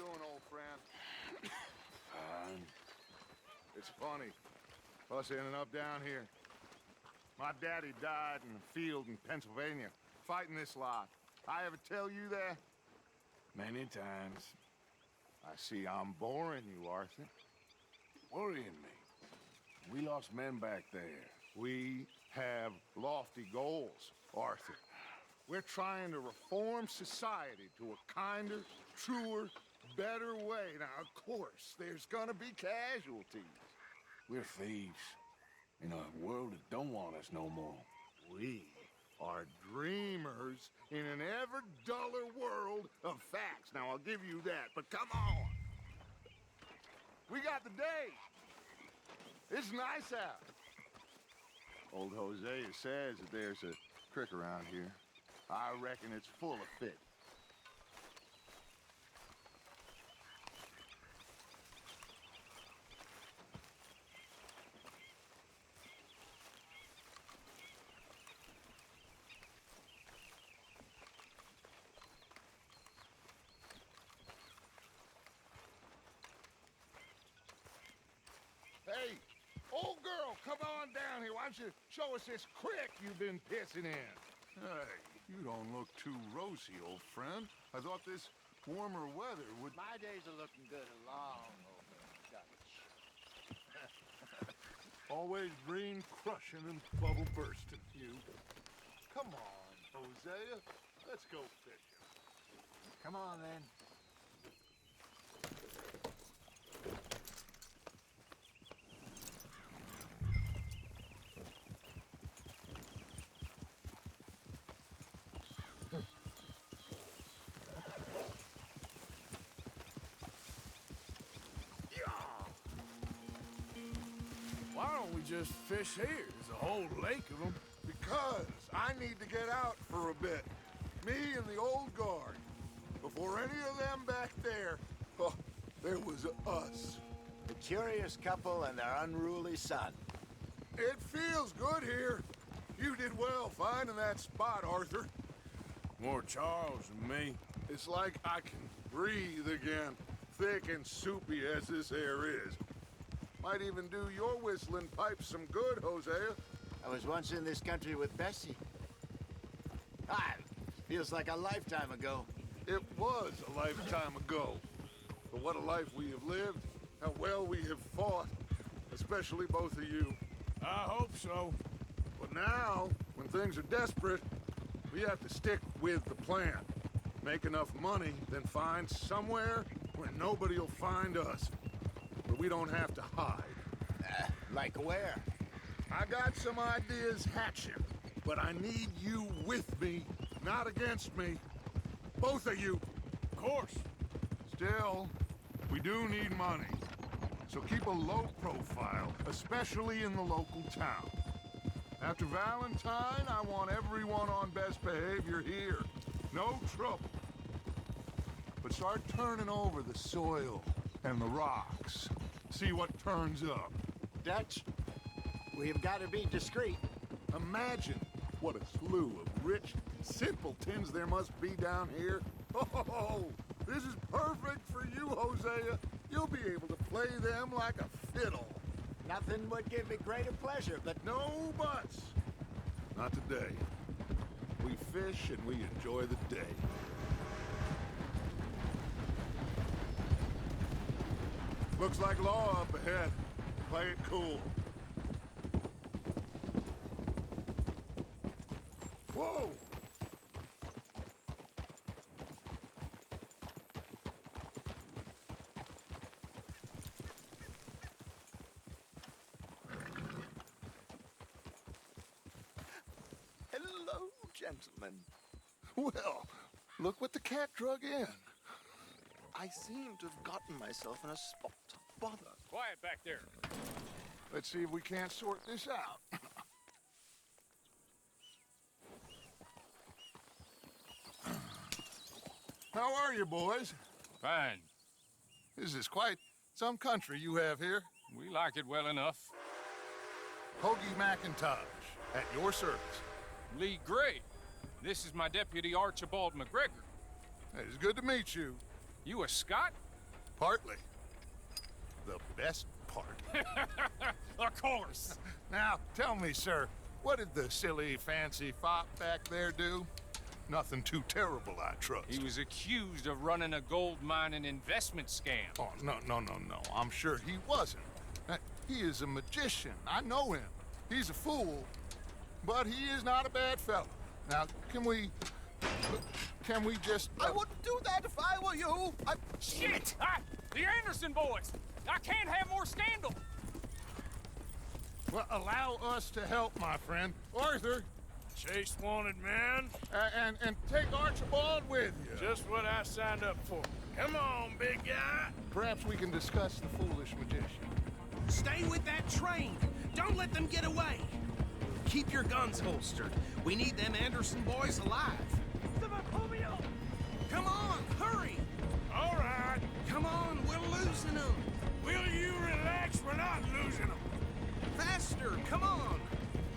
doing, old friend? Fine. It's funny, us ending up down here. My daddy died in a field in Pennsylvania, fighting this lot. I ever tell you that? Many times. I see I'm boring you, Arthur. Worrying me. We lost men back there. We have lofty goals, Arthur. We're trying to reform society to a kinder, truer, better way. Now, of course, there's gonna be casualties. We're thieves. In a world that don't want us no more. We are dreamers in an ever duller world of facts. Now, I'll give you that, but come on. We got the day. It's nice out. Old Hosea says that there's a creek around here. I reckon it's full of fish. Hey, old girl, come on down here. Why don't you show us this creek you've been pissing in? Hey, you don't look too rosy, old friend. I thought this warmer weather would... My days are looking good along over Dutch. Always green crushing and bubble bursting, you. Come on, Hosea. Let's go fishing. Come on, then. Why don't we just fish here? There's a whole lake of them. Because I need to get out for a bit. Me and the old guard. Before any of them back there, oh, there was us. The curious couple and their unruly son. It feels good here. You did well finding that spot, Arthur. More Charles than me. It's like I can breathe again, thick and soupy as this air is. Might even do your whistling pipes some good, Hosea. I was once in this country with Bessie. Ah, feels like a lifetime ago. It was a lifetime ago. But what a life we have lived, how well we have fought, especially both of you. I hope so. But now, when things are desperate, we have to stick with the plan. Make enough money, then find somewhere where nobody will find us. Where we don't have to hide. Like where? I got some ideas hatching, but I need you with me, not against me. Both of you. Of course. Still, we do need money. So keep a low profile, especially in the local town. After Valentine, I want everyone on best behavior here. No trouble. But start turning over the soil and the rocks. See what turns up. Dutch, we've got to be discreet. Imagine what a slew of rich simpletons there must be down here. Oh, this is perfect for you, Hosea. You'll be able to play them like a fiddle. Nothing would give me greater pleasure, but No buts. Not today. We fish and we enjoy the day. Looks like law up ahead. Play it cool. Whoa! hello, gentlemen. Well, look what the cat drug in. I seem to have gotten myself in a spot of bother. Quiet back there. Let's see if we can't sort this out. How are you, boys? Fine. This is quite some country you have here. We like it well enough. Hoagie McIntosh, at your service. Lee Gray. This is my deputy Archibald McGregor. It's good to meet you. You a Scot? Partly. The best part. Of course. Now, tell me, sir, what did the silly, fancy fop back there do? Nothing too terrible, I trust. He was accused of running a gold mining investment scam. Oh, no. I'm sure he wasn't. He is a magician. I know him. He's a fool, but he is not a bad fellow. Now, can we just... I wouldn't do that if I were you. Shit! The Anderson boys! I can't have more scandal! Well, allow us to help, my friend. Arthur, Chase wanted man. and take Archibald with you. Just what I signed up for. Come on, big guy. Perhaps we can discuss the foolish magician. Stay with that train. Don't let them get away. Keep your guns holstered. We need them Anderson boys alive. Come on, hurry! All right. Come on, we're losing them. Will you relax? We're not losing them. Faster, come on.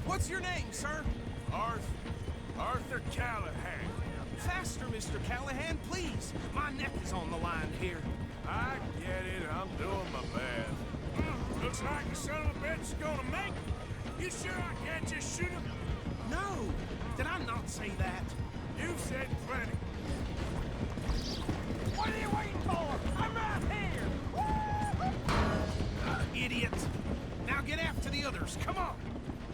What's your name, sir? Arthur Callahan. Faster, Mr. Callahan, please. My neck is on the line here. I get it. I'm doing my best. Looks like the son of a bitch is gonna make it. You sure I can't just shoot him? No, did I not say that? You've said plenty. What are you waiting for? I'm right here! Idiot! Now get after the others, come on!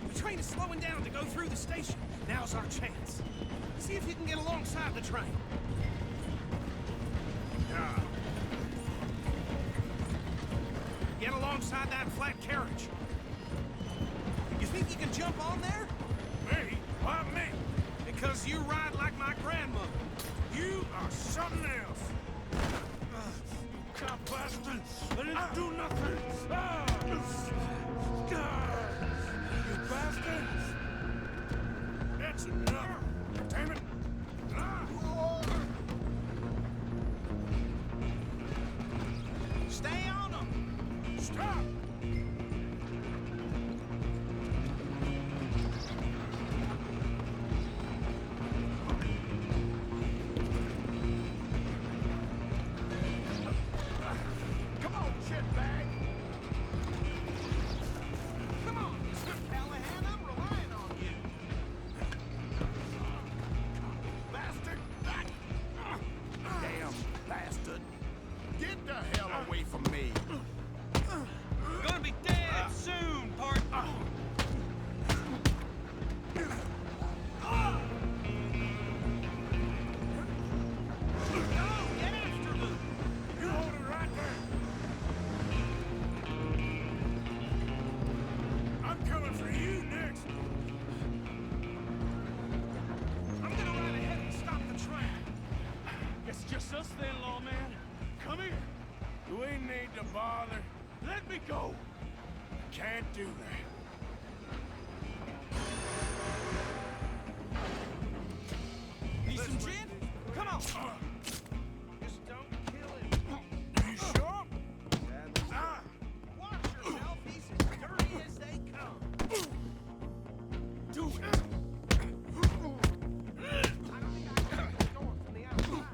The train is slowing down to go through the station. Now's our chance. See if you can get alongside the train. Get alongside that flat carriage. You think you can jump on there? Me? Why me? Because you ride like my grandmother. You are something else. God bastard! I didn't do nothing! You bastard! That's enough! Damn it! Stay on them! Stop! Come on, shitbag! Come on, Mr. Callahan, I'm relying on you. Bastard! Damn bastard! Get the hell away from me. Gonna be dead soon, partner! Get after them! You hold it right there! I'm coming for you next! I'm gonna ride ahead and stop the train. It's just us then, lawman. Come here. Do we need to bother? Let me go. Can't do that. Need some gin? Come on! Just don't kill him. You sure? Ah! Watch yourself, he's as dirty as they come. Do it! I don't think I can get the door from the outside.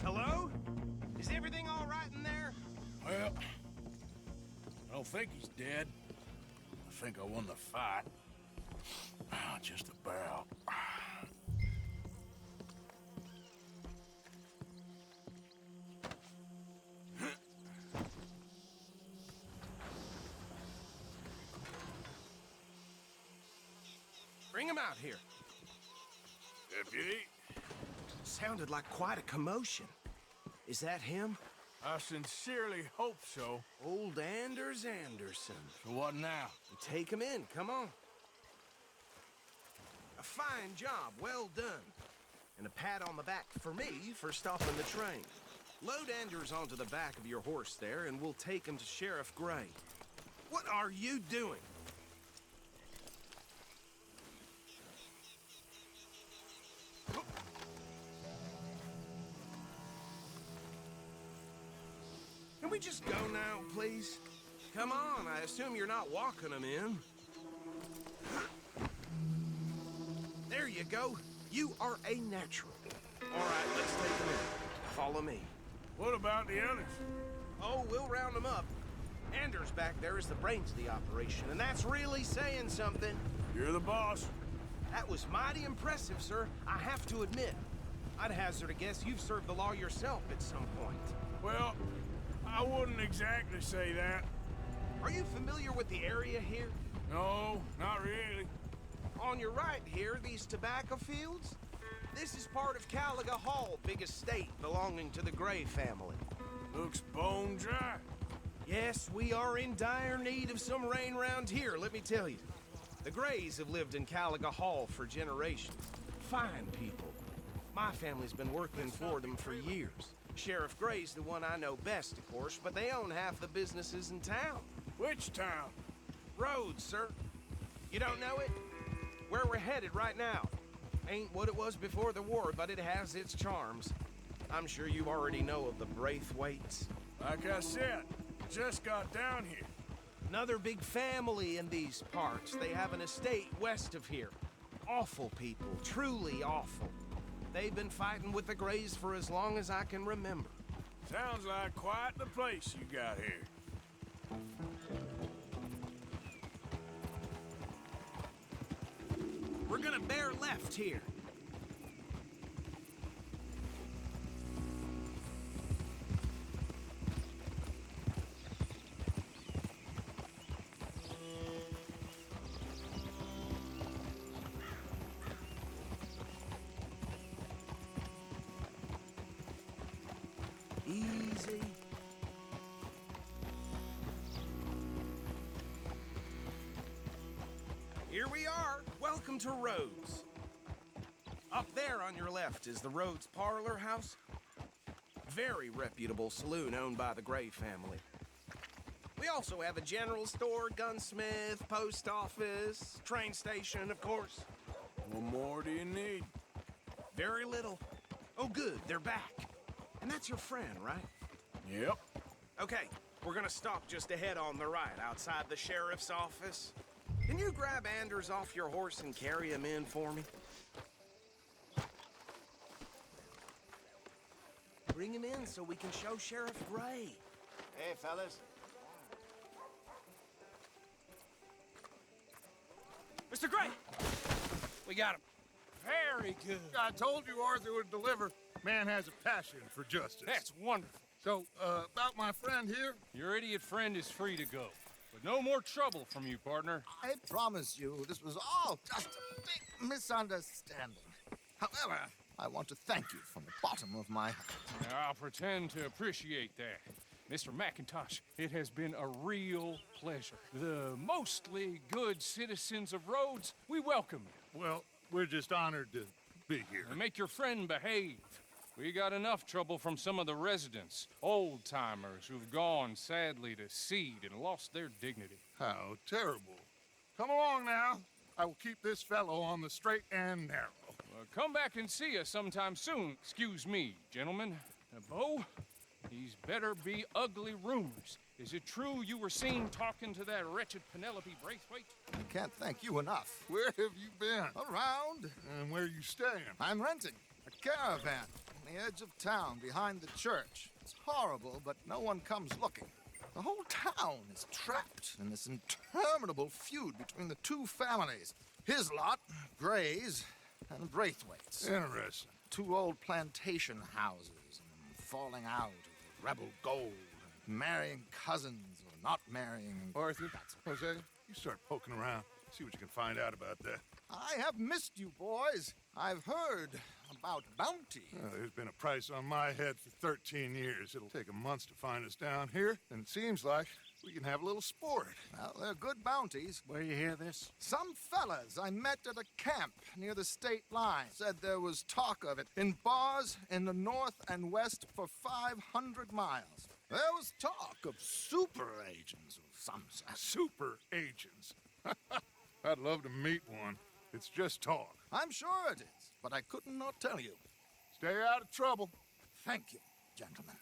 Hello? Is everything all right in there? Well, I don't think he's dead. I think I won the fight. Just about. Bring him out here. Deputy, Sounded like quite a commotion. Is that him? I sincerely hope so. Old Anders Anderson. So what now? Take him in, come on. A fine job, well done. And a pat on the back for me for stopping the train. Load Anders onto the back of your horse there, and we'll take him to Sheriff Gray. What are you doing? Can we just go now, please? Come on, I assume you're not walking them in. you go. You are a natural. All right, let's take them in. Follow me. What about the others? Oh, we'll round them up. Anders back there is the brains of the operation, and that's really saying something. You're the boss. That was mighty impressive, sir. I have to admit. I'd hazard a guess you've served the law yourself at some point. Well, I wouldn't exactly say that. Are you familiar with the area here? No, not really. On your right here, these tobacco fields? This is part of Caliga Hall, big estate belonging to the Gray family. Looks bone dry. Yes, we are in dire need of some rain round here, let me tell you. The Grays have lived in Caliga Hall for generations. Fine people. My family's been working for them for years. Sheriff Gray's the one I know best, of course, but they own half the businesses in town. Which town? Rhodes, sir. You don't know it? Where we're headed right now. Ain't what it was before the war, but it has its charms. I'm sure you already know of the Braithwaites. Like I said, just got down here. Another big family in these parts. They have an estate west of here. Awful people, truly awful. They've been fighting with the Grays for as long as I can remember. Sounds like quite the place you got here. We're gonna bear left here. Easy. Here we are. Welcome to Rhodes. Up there on your left is the Rhodes Parlor House. Very reputable saloon owned by the Gray family. We also have a general store, gunsmith, post office, train station, of course. What more do you need? Very little. Oh, good, they're back. And that's your friend, right? Yep. Okay, we're gonna stop just ahead on the right, outside the sheriff's office. Can you grab Anders off your horse and carry him in for me? Bring him in so we can show Sheriff Gray. Hey, fellas. Mr. Gray! We got him. Very good. I told you Arthur would deliver. Man has a passion for justice. That's wonderful. So, about my friend here, Your idiot friend is free to go. But no more trouble from you, partner. I promise you, this was all just a big misunderstanding. However, I want to thank you from the bottom of my heart. Now, I'll pretend to appreciate that. Mr. McIntosh, it has been a real pleasure. The mostly good citizens of Rhodes, we welcome you. well, we're just honored to be here. And make your friend behave. We got enough trouble from some of the residents, old-timers who've gone, sadly, to seed and lost their dignity. How terrible. Come along now. I will keep this fellow on the straight and narrow. Come back and see us sometime soon. Excuse me, gentlemen. Bo, these better be ugly rumors. Is it true you were seen talking to that wretched Penelope Braithwaite? I can't thank you enough. Where have you been? Around, And where you staying? I'm renting a caravan on the edge of town behind the church. It's horrible, but no one comes looking. The whole town is trapped in this interminable feud between the two families. His lot, Gray's, and Braithwaite's. Interesting. Two old plantation houses, and falling out of rebel gold, and marrying cousins or not marrying. Arthur, Jose, you start poking around. See what you can find out about that. I have missed you, boys. I've heard about bounty. There's been a price on my head for 13 years. It'll take a month to find us down here, and it seems like we can have a little sport. Well, they're good bounties. Where you hear this? Some fellas I met at a camp near the state line said there was talk of it in bars in the north and west for 500 miles. There was talk of super agents of some sort. Super agents. I'd love to meet one. It's just talk. I'm sure it is, but I couldn't not tell you. Stay out of trouble. Thank you, gentlemen.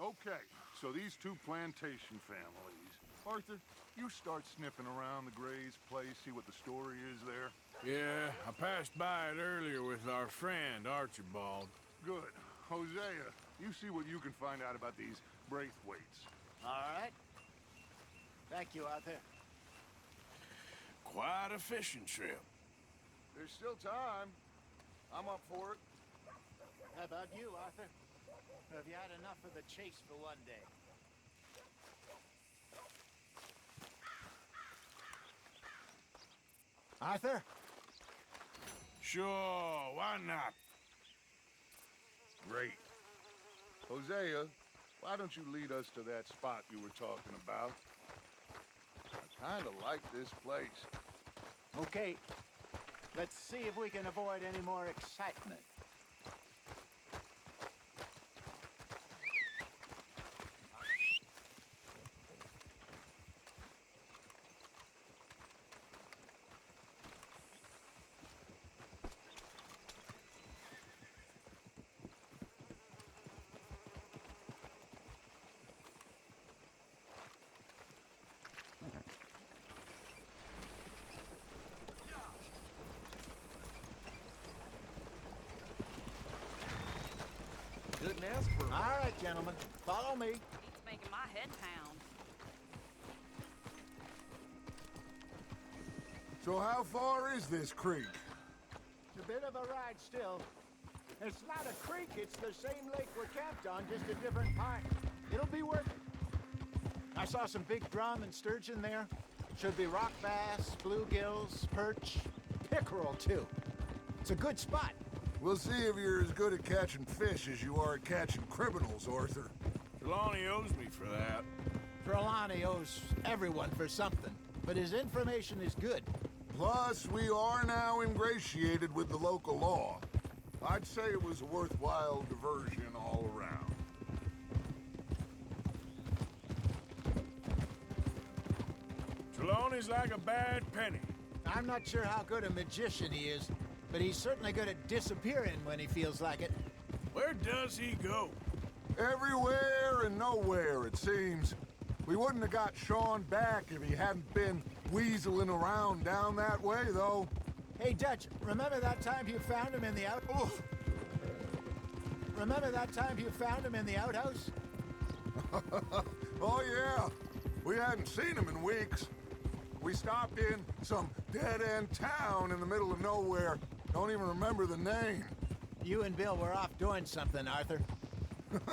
Okay, So these two plantation families. Arthur, you start sniffing around the Gray's place, see what the story is there. Yeah, I passed by it earlier with our friend, Archibald. Good. Hosea, you see what you can find out about these Braithwaites. All right. Thank you, Arthur. Quite a fishing trip. There's still time. I'm up for it. How about you, Arthur? Have you had enough of the chase for one day? Arthur? Sure, why not? Great. Hosea, why don't you lead us to that spot you were talking about? I kind of like this place. Okay. Let's see if we can avoid any more excitement. Couldn't ask for All right, gentlemen. Follow me. It's making my head pound. So how far is this creek? It's a bit of a ride still. It's not a creek, it's the same lake we're camped on, just a different part. It'll be worth it. I saw some big drum and sturgeon there. Should be rock bass, bluegills, perch, pickerel too. It's a good spot. We'll see if you're as good at catching fish as you are at catching criminals, Arthur. Trelawney owes me for that. Trelawney owes everyone for something, but his information is good. Plus, we are now ingratiated with the local law. I'd say it was a worthwhile diversion all around. Trelawney's like a bad penny. I'm not sure how good a magician he is, but he's certainly good at disappearing when he feels like it. Where does he go? Everywhere and nowhere, it seems. We wouldn't have got Sean back if he hadn't been weaseling around down that way, though. Hey, Dutch, remember that time you found him in the Remember that time you found him in the outhouse? Oh, yeah. We hadn't seen him in weeks. We stopped in some dead-end town in the middle of nowhere. Don't even remember the name. You and Bill were off doing something, Arthur.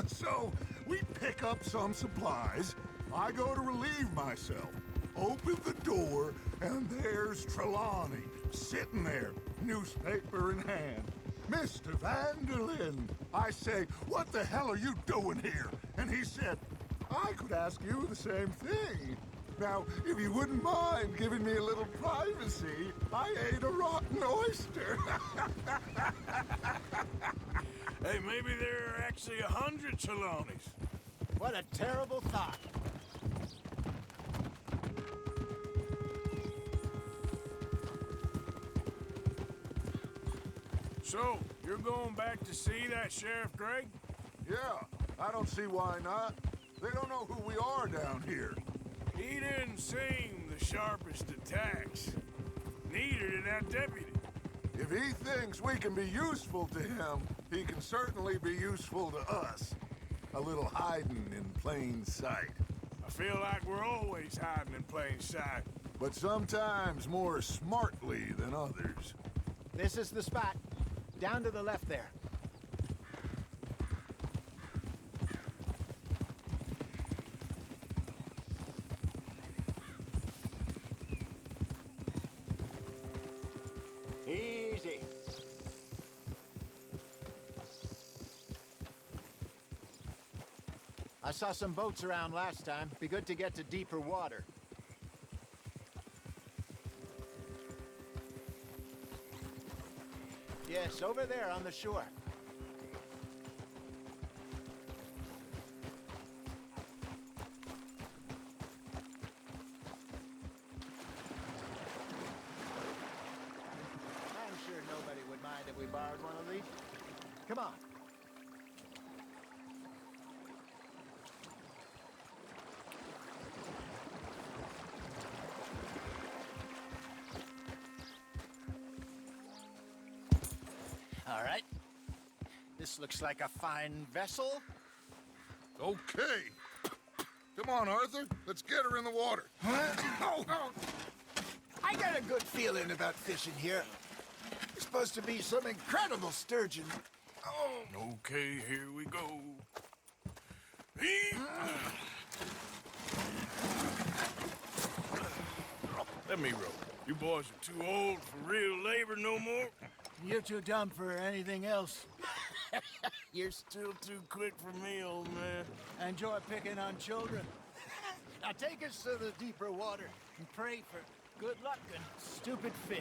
So, we pick up some supplies. I go to relieve myself. Open the door, and there's Trelawney, sitting there, newspaper in hand. Mr. Vanderlyn. I say, what the hell are you doing here? And he said, I could ask you the same thing. Now, if you wouldn't mind giving me a little privacy, I ate a rotten oyster. Hey, maybe there are actually 100 Trelawneys. What a terrible thought. So, you're going back to see that Sheriff Gray? Yeah, I don't see why not. They don't know who we are down here. He didn't seem the sharpest attacks. Neither did that deputy. If he thinks we can be useful to him, he can certainly be useful to us. A little hiding in plain sight. I feel like we're always hiding in plain sight. But sometimes more smartly than others. This is the spot. Down to the left there. Easy. I saw some boats around last time. Be good to get to deeper water. Yes, over there on the shore. I'm sure nobody would mind if we borrowed one of these. Come on. All right. This looks like a fine vessel. Okay. Come on, Arthur. Let's get her in the water. I got a good feeling about fishing here. There's supposed to be some incredible sturgeon. Okay, here we go. Let me row. You boys are too old for real labor no more. You're too dumb for anything else. You're still too quick for me, old man. I enjoy picking on children. Now take us to the deeper water and pray for good luck and stupid fish.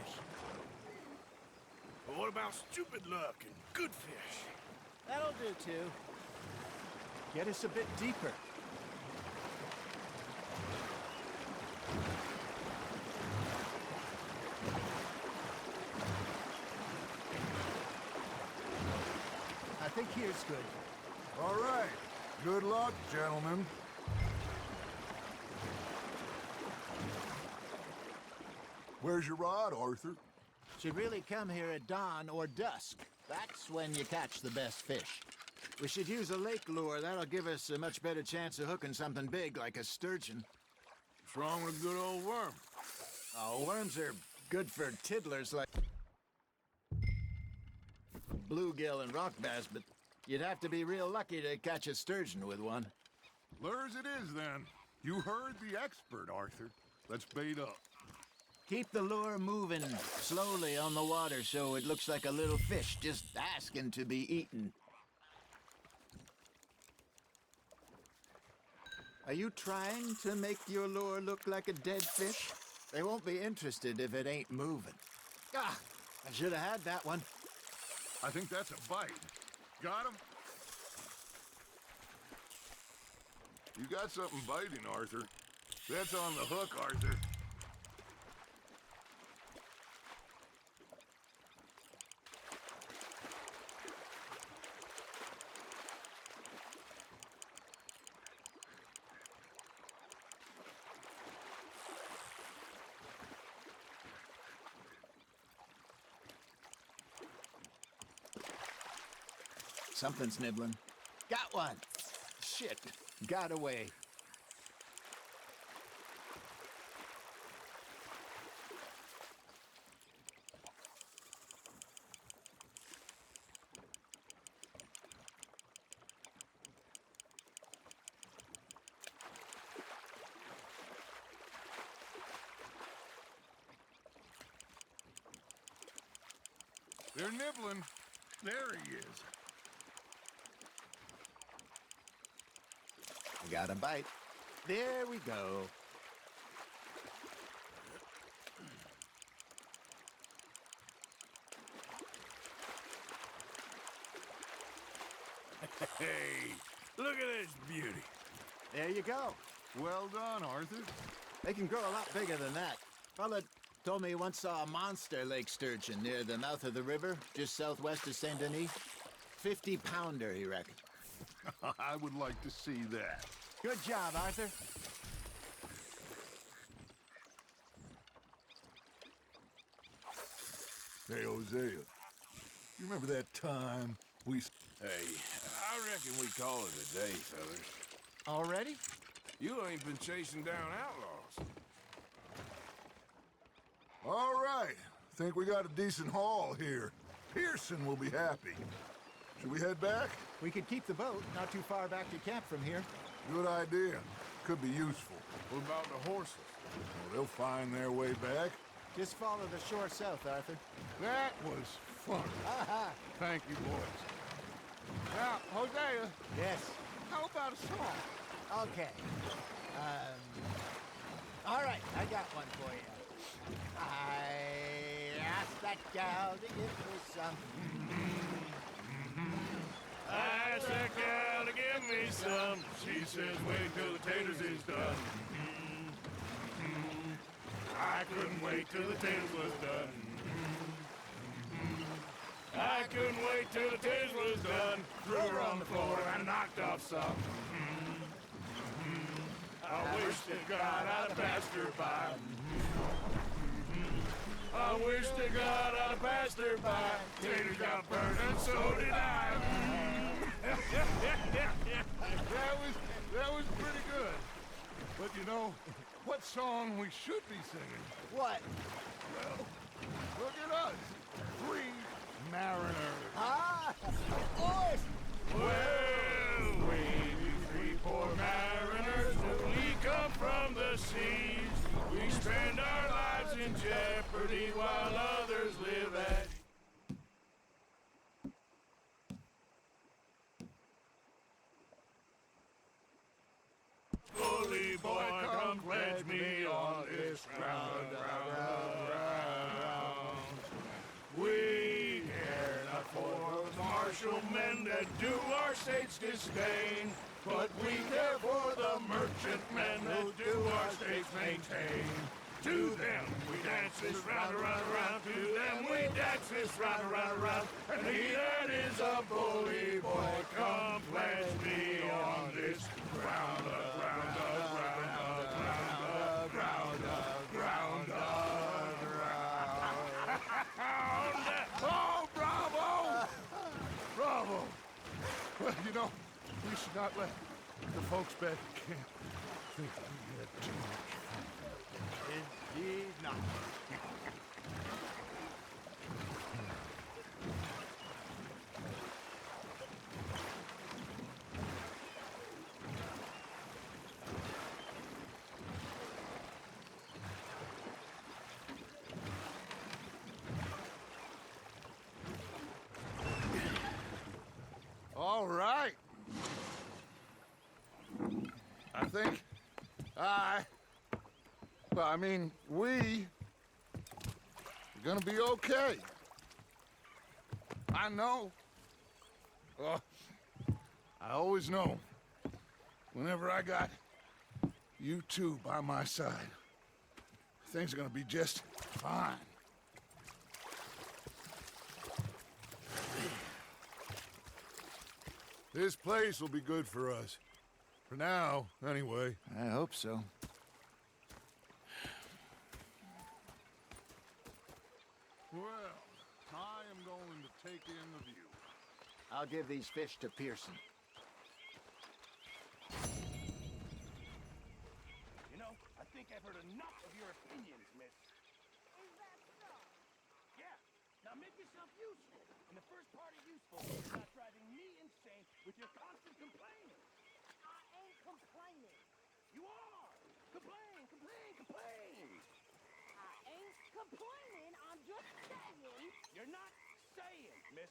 But what about stupid luck and good fish? That'll do, too. Get us a bit deeper. I think here's good. All right. Good luck, gentlemen. Where's your rod, Arthur? Should really come here at dawn or dusk. That's when you catch the best fish. We should use a lake lure. That'll give us a much better chance of hooking something big like a sturgeon. What's wrong with a good old worm? Oh, worms are good for tiddlers like bluegill and rock bass, but you'd have to be real lucky to catch a sturgeon with one. Lures it is, then. You heard the expert, Arthur. Let's bait up. Keep the lure moving slowly on the water so it looks like a little fish just asking to be eaten. Are you trying to make your lure look like a dead fish? They won't be interested if it ain't moving. Ah, I should have had that one. I think that's a bite. Got him? You got something biting, Arthur. That's on the hook, Arthur. Something's nibbling. Got one. Shit. Got away. They're nibbling. There he is. Got a bite. There we go. Hey, look at this beauty. There you go. Well done, Arthur. They can grow a lot bigger than that. Fella told me he once saw a monster lake sturgeon near the mouth of the river, just southwest of Saint Denis. 50-pounder, he reckoned. I would like to see that. Good job, Arthur. Hey, Hosea. You remember that time we... Hey, I reckon we call it a day, fellas. Already? You ain't been chasing down outlaws. All right. Think we got a decent haul here. Pearson will be happy. Should we head back? We could keep the boat not too far back to camp from here. Good idea. Could be useful. What about the horses? Well, they'll find their way back. Just follow the shore south, Arthur. That was fun. Aha! Thank you, boys. Now, Hosea, Yes. how about a song? Okay. All right, I got one for you. I asked that gal to give me some. I asked that gal to give me some. She says, wait till the taters is done. I couldn't wait till the taters was done. I couldn't wait till the taters was done. Threw her on the floor and knocked off some. I wish to God I'd passed her by. I wish to God I'd passed her by. Tater got burned and so did I. That was pretty good. But you know, what song we should be singing? What? Well, look at us. 3 mariners. Ah! Boys! Well, we three poor mariners, we come from the seas. We spend our lives in jeopardy while others live at bully boy, come pledge me on this ground. We care not for the martial men that do our state's disdain, but we care for the merchantmen who do our states maintain. To them we dance this round, around, around. To them we dance this round, around, around. And he that is a bully boy, come pledge me on this ground, ground, ground, ground, ground, ground, ground. Oh, bravo! Bravo! Well, you know, we should not let the folks back at camp think we had too much fun. Indeed not. All right. I think we are gonna be okay. I know. I always know. Whenever I got you two by my side, things are gonna be just fine. This place will be good for us. For now, anyway. I hope so. Well, I am going to take in the view. I'll give these fish to Pearson. You know, I think I've heard enough of your opinions, miss. Is that so? Yeah. Now make yourself useful. And the first part of useful is not driving me insane with your constant complaining. I ain't complaining. You are! Complain, complain, complain! I ain't complaining. I'm just saying. You're not saying, miss.